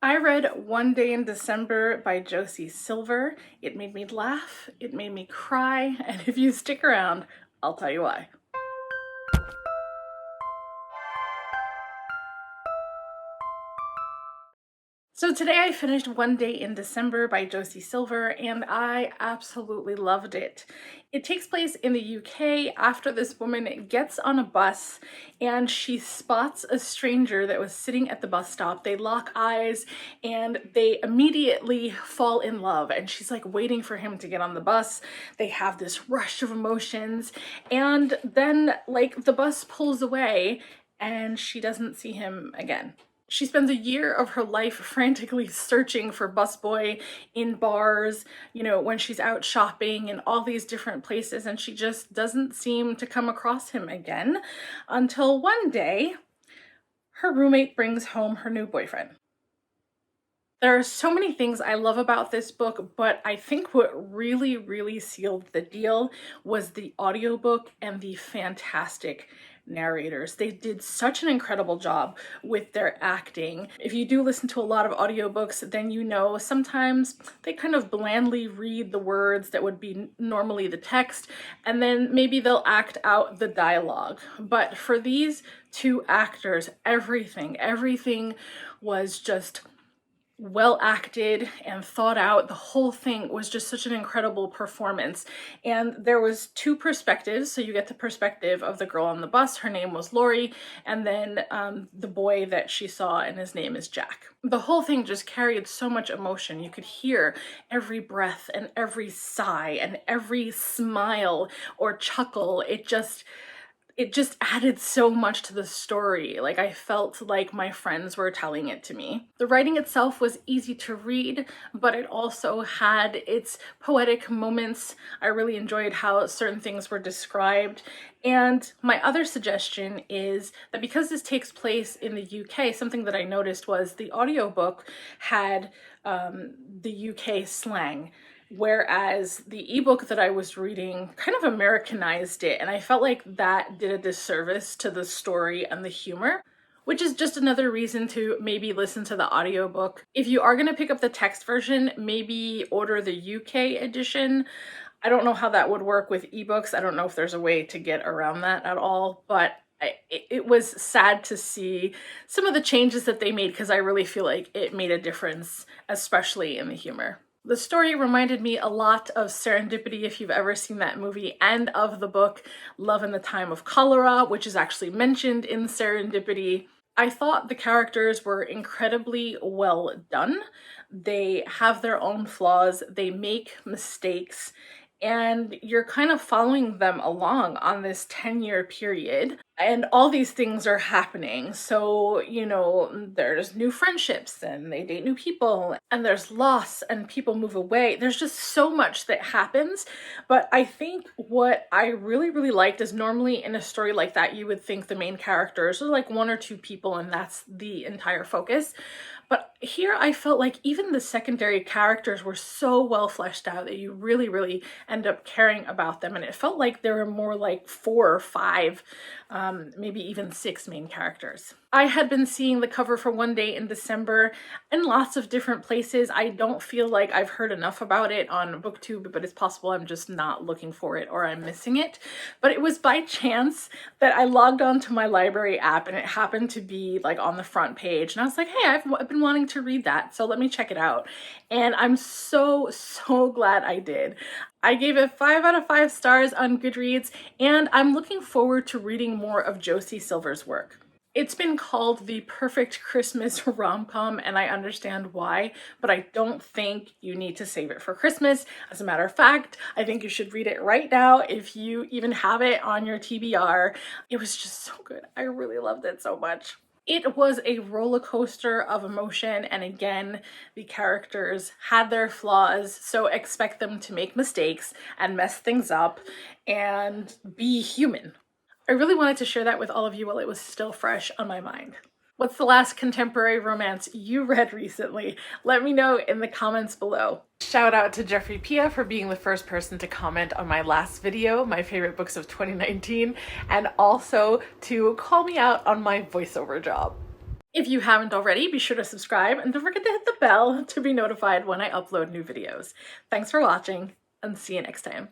I read One Day in December by Josie Silver. It made me laugh, it made me cry, and if you stick around, I'll tell you why. So today I finished One Day in December by Josie Silver, and I absolutely loved it. It takes place in the UK after this woman gets on a bus and she spots a stranger that was sitting at the bus stop. They lock eyes and they immediately fall in love, and she's like waiting for him to get on the bus. They have this rush of emotions, and then like the bus pulls away and she doesn't see him again. She spends a year of her life frantically searching for busboy in bars, when she's out shopping in all these different places, and she just doesn't seem to come across him again until one day her roommate brings home her new boyfriend. There are so many things I love about this book, but I think what really, really sealed the deal was the audiobook and the fantastic narrators. They did such an incredible job with their acting. If you do listen to a lot of audiobooks, then you know sometimes they kind of blandly read the words that would be normally the text, and then maybe they'll act out the dialogue. But for these two actors, everything was just well acted and thought out. The whole thing was just such an incredible performance. And there was two perspectives. So you get the perspective of the girl on the bus. Her name was Lori. And then the boy that she saw, and his name is Jack. The whole thing just carried so much emotion. You could hear every breath and every sigh and every smile or chuckle. It just added so much to the story. Like, I felt like my friends were telling it to me. The writing itself was easy to read, but it also had its poetic moments. I really enjoyed how certain things were described. And my other suggestion is that because this takes place in the UK, something that I noticed was the audiobook had the UK slang, whereas the ebook that I was reading kind of Americanized it, and I felt like that did a disservice to the story and the humor, which is just another reason to maybe listen to the audiobook. If you are going to pick up the text version, maybe order the UK edition. I don't know how that would work with ebooks. I don't know if there's a way to get around that at all, but it was sad to see some of the changes that they made, because I really feel like it made a difference, especially in the humor. The story reminded me a lot of Serendipity, if you've ever seen that movie, and of the book Love in the Time of Cholera, which is actually mentioned in Serendipity. I thought the characters were incredibly well done. They have their own flaws, they make mistakes, and you're kind of following them along on this 10-year period. And all these things are happening. So, there's new friendships and they date new people, and there's loss and people move away. There's just so much that happens. But I think what I really, really liked is normally in a story like that, you would think the main characters are like one or two people and that's the entire focus. But here I felt like even the secondary characters were so well fleshed out that you really, really end up caring about them. And it felt like there were more like 4 or 5, maybe even 6 main characters. I had been seeing the cover for One Day in December in lots of different places. I don't feel like I've heard enough about it on BookTube, but it's possible I'm just not looking for it or I'm missing it. But it was by chance that I logged on to my library app and it happened to be like on the front page. And I was like, hey, I've been wanting to read that, so let me check it out. And I'm so glad I did. I gave it 5 out of 5 stars on Goodreads, and I'm looking forward to reading more of Josie Silver's work. It's been called the perfect Christmas rom-com, and I understand why, but I don't think you need to save it for Christmas. As a matter of fact, I think you should read it right now if you even have it on your TBR. It was just so good. I really loved it so much. It was a roller coaster of emotion, and again, the characters had their flaws, so expect them to make mistakes and mess things up and be human. I really wanted to share that with all of you while it was still fresh on my mind. What's the last contemporary romance you read recently? Let me know in the comments below. Shout out to Jeffrey Pia for being the first person to comment on my last video, my favorite books of 2019, and also to call me out on my voiceover job. If you haven't already, be sure to subscribe and don't forget to hit the bell to be notified when I upload new videos. Thanks for watching and see you next time.